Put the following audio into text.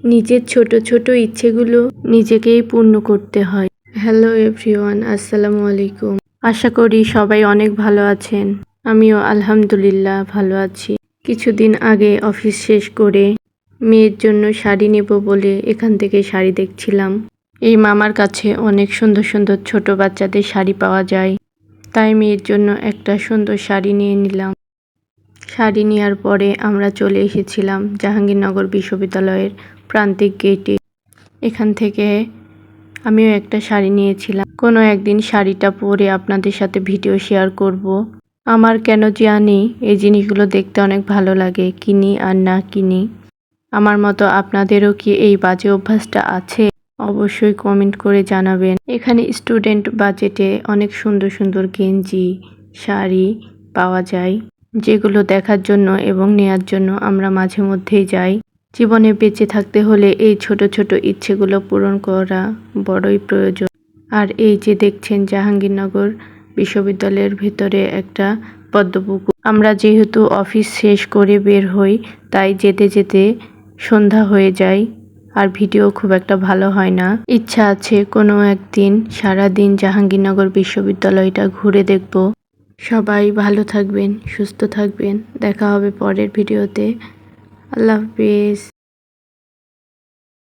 নিজের ছোট ছোট ইচ্ছেগুলো নিজেকেই পূর্ণ করতে হয়। হ্যালো এভরিওয়ান, আসসালামু আলাইকুম। আশা করি সবাই অনেক ভালো আছেন। আমিও আলহামদুলিল্লাহ ভালো আছি। কিছুদিন আগে অফিস শেষ করে মেয়ের জন্য শাড়ি নেব বলে এখান থেকে শাড়ি দেখছিলাম। এই মামার কাছে অনেক সুন্দর সুন্দর ছোট বাচ্চাদের শাড়ি পাওয়া যায়, তাই মেয়ের জন্য একটা সুন্দর শাড়ি নিয়ে নিলাম। শাড়ি নেওয়ার পরে আমরা চলে এসেছিলাম জাহাঙ্গীরনগর বিশ্ববিদ্যালয়ের প্রান্তিক গেটে। এখান থেকে আমিও একটা শাড়ি নিয়েছিলাম। কোনো একদিন শাড়িটা পরে আপনাদের সাথে ভিডিও শেয়ার করব। আমার কেন জানি এই জিনিসগুলো দেখতে অনেক ভালো লাগে, কিনি আর না কিনি। আমার মতো আপনাদেরও কি এই বাজে অভ্যাসটা আছে? অবশ্যই কমেন্ট করে জানাবেন। এখানে স্টুডেন্ট বাজেটে অনেক সুন্দর সুন্দর গেঞ্জি, শাড়ি পাওয়া যায়, যেগুলো দেখার জন্য এবং নেয়ার জন্য আমরা মাঝে মধ্যেই যাই। জীবনে বেঁচে থাকতে হলে এই ছোট ছোট ইচ্ছেগুলো পূরণ করা বড়ই প্রয়োজন। আর এই যে দেখছেন জাহাঙ্গীরনগর বিশ্ববিদ্যালয়ের ভিতরে একটা পদ্মপুকুর। আমরা যেহেতু অফিস শেষ করে বের হই, তাই যেতে যেতে সন্ধ্যা হয়ে যায় আর ভিডিও খুব একটা ভালো হয় না। ইচ্ছা আছে কোনো একদিন সারাদিন জাহাঙ্গীরনগর বিশ্ববিদ্যালয়টা ঘুরে দেখব। সবাই ভালো থাকবেন, সুস্থ থাকবেন। দেখা হবে পরের ভিডিওতে। আল্লাহ হাফেজ।